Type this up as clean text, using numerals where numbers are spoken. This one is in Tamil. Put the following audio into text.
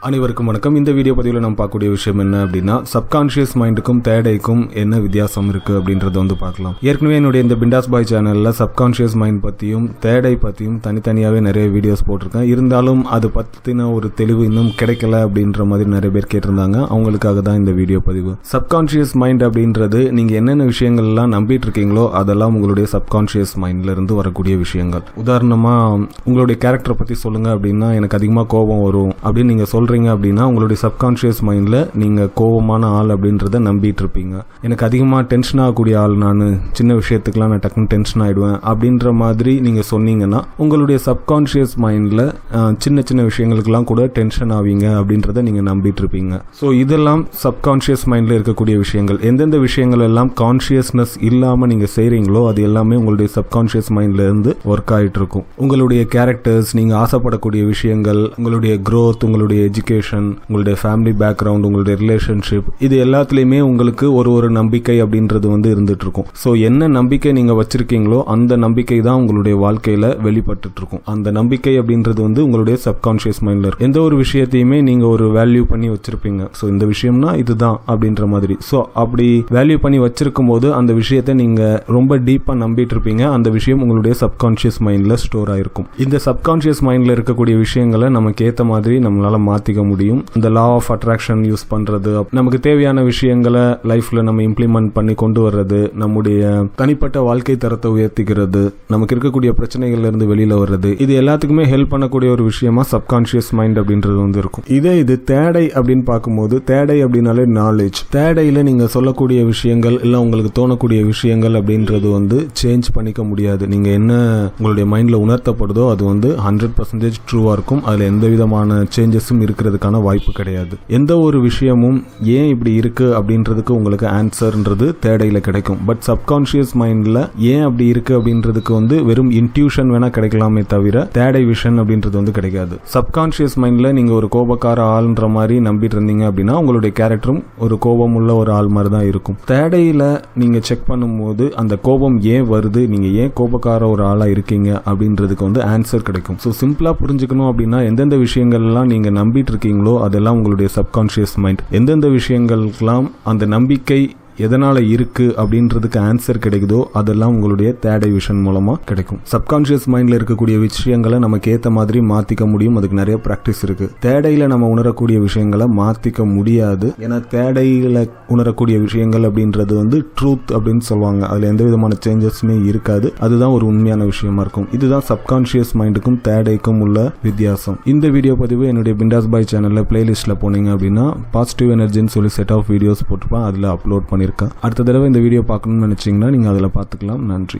அனைவருக்கும் வணக்கம். இந்த வீடியோ பதிவில் நம்ம பார்க்கக்கூடிய விஷயம் என்ன அப்படின்னா, சப்கான்ஷியஸ் மைண்டுக்கும் தேர்ட் ஐக்கும் என்ன வித்தியாசம் இருக்குது அப்படின்றத வந்து பார்க்கலாம். ஏற்கனவே என்னுடைய இந்த பிண்டாஸ் பாய் சேனலில் சப்கான்ஷியஸ் மைண்ட் பற்றியும் தேர்ட் ஐ பற்றியும் தனித்தனியாகவே நிறைய வீடியோஸ் போட்டிருக்கேன். இருந்தாலும் அது பற்றின ஒரு தெளிவு இன்னும் கிடைக்கல அப்படின்ற மாதிரி நிறைய பேர் கேட்டிருந்தாங்க. அவங்களுக்காக தான் இந்த வீடியோ பதிவு. சப்கான்ஷியஸ் மைண்ட் அப்படின்றது நீங்கள் என்னென்ன விஷயங்கள்லாம் நம்பிட்டு இருக்கீங்களோ அதெல்லாம் உங்களுடைய சப்கான்ஷியஸ் மைண்ட்ல இருந்து வரக்கூடிய விஷயங்கள். உதாரணமாக உங்களுடைய கேரக்டரை பற்றி சொல்லுங்க அப்படின்னா, எனக்கு அதிகமாக கோபம் வரும் அப்படின்னு நீங்கள் சொல்றீங்க அப்படின்னா, உங்களுடைய சப்கான்ஷியஸ் மைண்ட்ல நீங்க கோபமான ஆள் அப்படின்றத நம்பிட்டு இருப்பீங்க. எனக்கு அதிகமா டென்ஷன் ஆகக்கூடிய ஆள், நான் சின்ன விஷயத்துக்குலாம் நான் டக்குன்னு டென்ஷன் ஆயிடுவேன் அப்படின்ற மாதிரி நீங்க சொன்னீங்கன்னா, உங்களுடைய சப்கான்ஷியஸ் மைண்ட்ல சின்ன சின்ன விஷயங்களுக்கெல்லாம் கூட டென்ஷன் ஆவீங்க அப்படின்றத நீங்க நம்பிட்டு இருப்பீங்க. ஸோ இதெல்லாம் சப்கான்ஷியஸ் மைண்ட்ல இருக்கக்கூடிய விஷயங்கள். எந்தெந்த விஷயங்கள் எல்லாம் கான்ஷியஸ்னஸ் இல்லாம நீங்க செய்றீங்களோ அது எல்லாமே உங்களுடைய சப்கான்ஷியஸ் மைண்ட்ல இருந்து ஒர்க் ஆயிட்டு இருக்கும். உங்களுடைய கேரக்டர்ஸ், நீங்க ஆசைப்படக்கூடிய விஷயங்கள், உங்களுடைய growth, உங்களுடைய எஜுகேஷன், உங்களுடைய ஃபேமிலி பேக்ரவுண்ட், உங்களுடைய ரிலேஷன்ஷிப், இது எல்லாத்துலயுமே உங்களுக்கு ஒரு நம்பிக்கை அப்படின்றது வந்து இருந்துட்டு இருக்கும். ஸோ என்ன நம்பிக்கை நீங்க வச்சிருக்கீங்களோ அந்த நம்பிக்கை தான் உங்களுடைய வாழ்க்கையில வெளிப்பட்டு இருக்கும். அந்த நம்பிக்கை அப்படின்றது வந்து உங்களுடைய சப்கான்ஷியஸ் மைண்ட்ல இருக்கும். எந்த ஒரு விஷயத்தையுமே நீங்க ஒரு வேல்யூ பண்ணி வச்சிருப்பீங்க. ஸோ இந்த விஷயம்னா இதுதான் அப்படின்ற மாதிரி. ஸோ அப்படி வேல்யூ பண்ணி வச்சிருக்கும் போது அந்த விஷயத்தை நீங்க ரொம்ப டீப்பா நம்பிட்டு இருப்பீங்க. அந்த விஷயம் உங்களுடைய சப்கான்ஷியஸ் மைண்ட்ல ஸ்டோர் ஆயிருக்கும். இந்த சப்கான்ஷியஸ் மைண்ட்ல இருக்கக்கூடிய விஷயங்களை நமக்கு ஏத்த மாதிரி நம்மளால மாத்திக்க முடியும். இந்த லா ஆஃப் அட்ராக்ஷன் யூஸ் பண்றது, நமக்கு தேவையான விஷயங்களை லைஃப்ல நம்ம இம்ப்ளிமெண்ட் பண்ணி கொண்டு வர்றது, நம்முடைய தனிப்பட்ட வாழ்க்கை தரத்தை உயர்த்திக்கிறது, நமக்கு இருக்கக்கூடிய பிரச்சனைகள்ல இருந்து வெளியில வர்றது, இது எல்லாத்துக்குமே ஹெல்ப் பண்ணக்கூடிய ஒரு விஷயமா சப்கான்ஷியஸ் மைண்ட் அப்படின்றது வந்து இருக்கும். இது தேடை அப்படின்னு பார்க்கும்போது, தேடை அப்படின்னாலே நாலேஜ். தேடையில நீங்க சொல்லக்கூடிய விஷயங்கள் இல்ல உங்களுக்கு தோணக்கூடிய விஷயங்கள் அப்படின்றது வந்து சேஞ்ச் பண்ணிக்க முடியாது. நீங்க என்ன உங்களுடைய மைண்ட்ல உணர்த்தப்படுதோ அது வந்து 100% ட்ரூவா இருக்கும். அதுல எந்த விதமான சேஞ்சஸும் இருக்கிறதுக்கான வாய்ப்பு கிடையாது. எந்த ஒரு விஷயமும் ஏன் இப்படி இருக்கு அப்படின்றதுக்கு உங்களுக்கு ஆன்சர்ன்றது தேடையில கிடைக்கும். பட் சப்கான்ஷியஸ் மைண்ட்ல ஏன் அப்படி இருக்கு அப்படின்றதுக்கு வந்து வெறும் இன்ட்யூஷன் வேணா கிடைக்கலாமே தவிர தேடை விஷன் அப்படின்றது வந்து கிடைக்காது. சப்கான்ஷியஸ் மைண்ட்ல நீங்க ஒரு கோபக்கார ஆள்ன்ற மாதிரி நம்பிட்டு இருந்தீங்க அப்படின்னா உங்களுடைய கேரக்டரும் ஒரு கோபம் உள்ள ஒரு ஆள் மாதிரி தான் இருக்கும். தேடையில நீங்க செக் பண்ணும்போது அந்த கோபம் ஏன் வருது, நீங்க ஏன் கோபக்கார ஒரு ஆளா இருக்கீங்க அப்படின்றதுக்கு வந்து ஆன்சர் கிடைக்கும். ஸோ சிம்பிளா புரிஞ்சுக்கணும் அப்படின்னா, எந்தெந்த விஷயங்கள்லாம் நீங்க நம்பிட்டு இருக்கீங்களோ அதெல்லாம் உங்களுடைய சப்கான்ஷியஸ் மைண்ட். எந்தெந்த விஷயங்களுக்கெல்லாம் அந்த நம்பிக்கை எதனால இருக்கு அப்படின்றதுக்கு ஆன்சர் கிடைக்குதோ அதெல்லாம் உங்களுடைய தேடை விஷன் மூலமா கிடைக்கும். சப்கான்ஷியஸ் மைண்ட்ல இருக்கக்கூடிய விஷயங்களை நமக்கு ஏத்த மாதிரி மாத்திக்க முடியும். அதுக்கு நிறைய பிராக்டிஸ் இருக்கு. தேடையில நம்ம உணரக்கூடிய விஷயங்களை மாத்திக்க முடியாது. ஏன்னா தேடையில உணரக்கூடிய விஷயங்கள் அப்படின்றது வந்து ட்ரூத் அப்படின்னு சொல்லுவாங்க. அதுல எந்த விதமான சேஞ்சஸுமே இருக்காது. அதுதான் ஒரு உண்மையான விஷயமா இருக்கும். இதுதான் சப்கான்ஷியஸ் மைண்டுக்கும் தேடைக்கும் உள்ள வித்தியாசம். இந்த வீடியோ பதிவு என்னுடைய பிண்டாஸ் பாய் சேனல்ல பிளேலிஸ்ட்ல போனீங்க அப்படின்னா பாசிட்டிவ் எனர்ஜின்னு சொல்லி செட் ஆஃப் வீடியோஸ் போட்டிருப்பேன். அதுல அப்லோட் பண்ணிருக்கேன். அடுத்த தடவை இந்த வீடியோ பார்க்கணும்னு நினைச்சீங்கன்னா நீங்க அதுல பார்த்துக்கலாம். நன்றி.